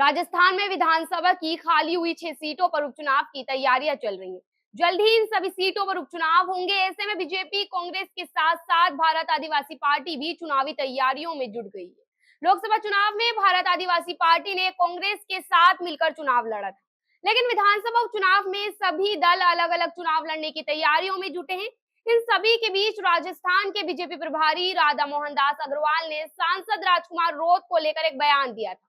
राजस्थान में विधानसभा की खाली हुई 6 सीटों पर उपचुनाव की तैयारियां चल रही हैं। जल्द ही इन सभी सीटों पर उपचुनाव होंगे। ऐसे में बीजेपी, कांग्रेस के साथ साथ भारत आदिवासी पार्टी भी चुनावी तैयारियों में जुट गई है। लोकसभा चुनाव में भारत आदिवासी पार्टी ने कांग्रेस के साथ मिलकर चुनाव लड़ा था, लेकिन विधानसभा उपचुनाव में सभी दल अलग अलग चुनाव लड़ने की तैयारियों में जुटे हैं। इन सभी के बीच राजस्थान के बीजेपी प्रभारी राधा मोहन दास अग्रवाल ने सांसद राजकुमार रोत को लेकर एक बयान दिया था,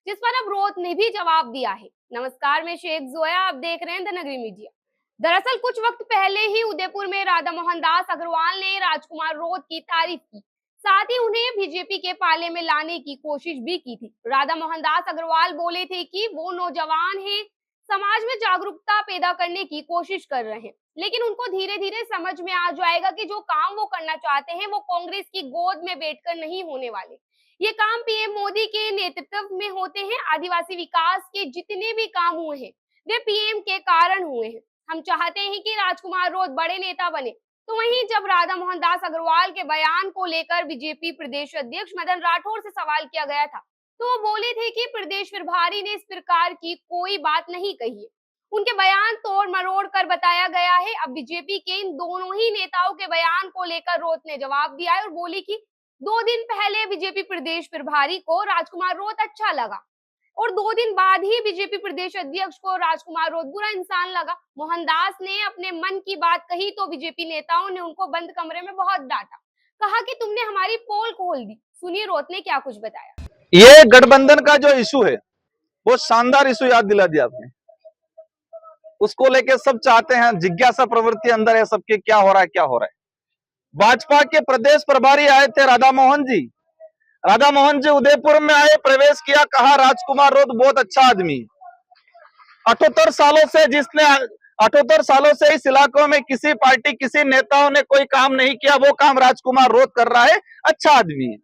जिस पर अब रोत ने भी जवाब दिया है। नमस्कार, मैं शेख जोया, आप देख रहे हैं द नगरी मीडिया। दरअसल कुछ वक्त पहले ही उदयपुर में राधा मोहन दास अग्रवाल ने राजकुमार रोत की तारीफ की, साथ ही उन्हें बीजेपी के पाले में लाने की कोशिश भी की थी। राधा मोहन दास अग्रवाल बोले थे कि वो नौजवान हैं, समाज में जागरूकता पैदा करने की कोशिश कर रहे हैं, लेकिन उनको धीरे धीरे समझ में आ जाएगा कि जो काम वो करना चाहते हैं वो कांग्रेस की गोद में बैठकर नहीं होने वाले। ये काम पीएम मोदी के नेतृत्व में होते हैं। आदिवासी विकास के जितने भी काम हुए हैं वे पीएम के कारण हुए हैं। हम चाहते हैं कि राजकुमार रोत बड़े नेता बने। तो वहीं जब राधा मोहन दास अग्रवाल के बयान को लेकर बीजेपी प्रदेश अध्यक्ष मदन राठौर से सवाल किया गया था, तो वो बोले थे कि प्रदेश प्रभारी ने इस प्रकार की कोई बात नहीं कही है। उनके बयान तोड़ मरोड़ कर बताया गया है। अब बीजेपी के इन दोनों ही नेताओं के बयान को लेकर रोत ने जवाब दिया है और बोली कि 2 दिन पहले बीजेपी प्रदेश प्रभारी को राजकुमार रोत अच्छा लगा और 2 दिन बाद ही बीजेपी प्रदेश अध्यक्ष को राजकुमार रोत बुरा इंसान लगा। मोहनदास ने अपने मन की बात कही तो बीजेपी नेताओं ने उनको बंद कमरे में बहुत डांटा, कहा कि तुमने हमारी पोल खोल दी। सुनिए रोत ने क्या कुछ बताया। ये गठबंधन का जो इशू है वो शानदार इशू याद दिला दिया आपने। उसको लेके सब चाहते हैं, जिज्ञासा प्रवृत्ति अंदर है सबके, क्या हो रहा है क्या हो रहा है। भाजपा के प्रदेश प्रभारी आए थे राधा मोहन जी उदयपुर में आए, प्रवेश किया, कहा राजकुमार रोत बहुत अच्छा आदमी। 78 सालों से इस इलाकों में किसी पार्टी किसी नेताओं ने कोई काम नहीं किया, वो काम राजकुमार रोत कर रहा है, अच्छा आदमी है।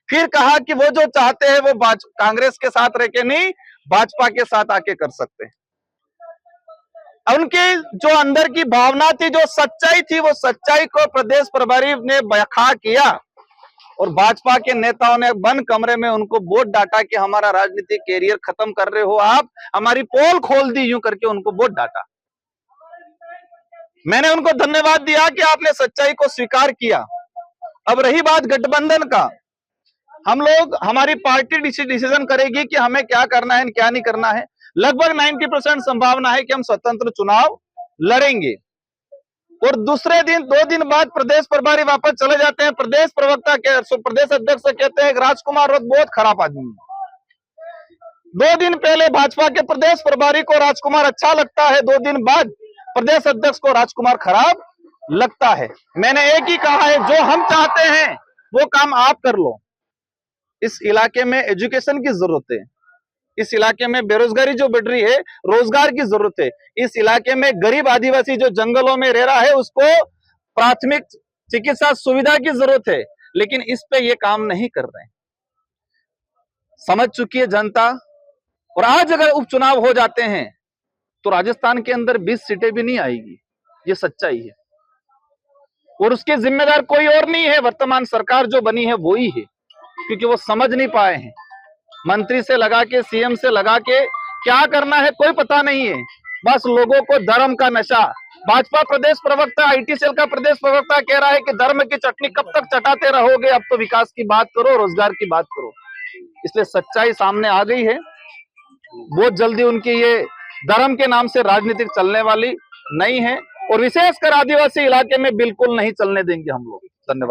फिर कहा कि वो जो चाहते हैं वो कांग्रेस के साथ रह के नहीं, भाजपा के साथ आके कर सकते हैं। उनकी जो अंदर की भावना थी, जो सच्चाई थी, वो सच्चाई को प्रदेश प्रभारी ने बयां किया और भाजपा के नेताओं ने बंद कमरे में उनको बहुत डांटा कि हमारा राजनीतिक कैरियर खत्म कर रहे हो आप, हमारी पोल खोल दी, यूं करके उनको बहुत डांटा। मैंने उनको धन्यवाद दिया कि आपने सच्चाई को स्वीकार किया। अब रही बात गठबंधन का, हम लोग, हमारी पार्टी डिसीजन करेगी कि हमें क्या करना है क्या नहीं करना है। लगभग 90% संभावना है कि हम स्वतंत्र चुनाव लड़ेंगे। और दूसरे दिन 2 दिन बाद प्रदेश प्रभारी वापस चले जाते हैं। प्रदेश प्रवक्ता के प्रदेश अध्यक्ष से कहते हैं राजकुमार रोत बहुत खराब आदमी है। 2 दिन पहले भाजपा के प्रदेश प्रभारी को राजकुमार अच्छा लगता है, 2 दिन बाद प्रदेश अध्यक्ष को राजकुमार खराब लगता है। मैंने एक ही कहा है, जो हम चाहते हैं वो काम आप कर लो। इस इलाके में एजुकेशन की जरूरत है, इस इलाके में बेरोजगारी जो बढ़ रही है, रोजगार की जरूरत है। इस इलाके में गरीब आदिवासी जो जंगलों में रह रहा है उसको प्राथमिक चिकित्सा सुविधा की जरूरत है, लेकिन इस पे ये काम नहीं कर रहे हैं। समझ चुकी है जनता। और आज अगर उपचुनाव हो जाते हैं तो राजस्थान के अंदर 20 सीटें भी नहीं आएगी, ये सच्चाई है। और उसके जिम्मेदार कोई और नहीं है, वर्तमान सरकार जो बनी है वो ही है, क्योंकि वो समझ नहीं पाए हैं। मंत्री से लगा के, सीएम से लगा के क्या करना है कोई पता नहीं है, बस लोगों को धर्म का नशा। भाजपा प्रदेश प्रवक्ता, आईटी सेल का प्रदेश प्रवक्ता कह रहा है कि धर्म की चटनी कब तक चटाते रहोगे, अब तो विकास की बात करो, रोजगार की बात करो। इसलिए सच्चाई सामने आ गई है। बहुत जल्दी उनकी ये धर्म के नाम से राजनीति चलने वाली नहीं है, और विशेषकर आदिवासी इलाके में बिल्कुल नहीं चलने देंगे हम लोग।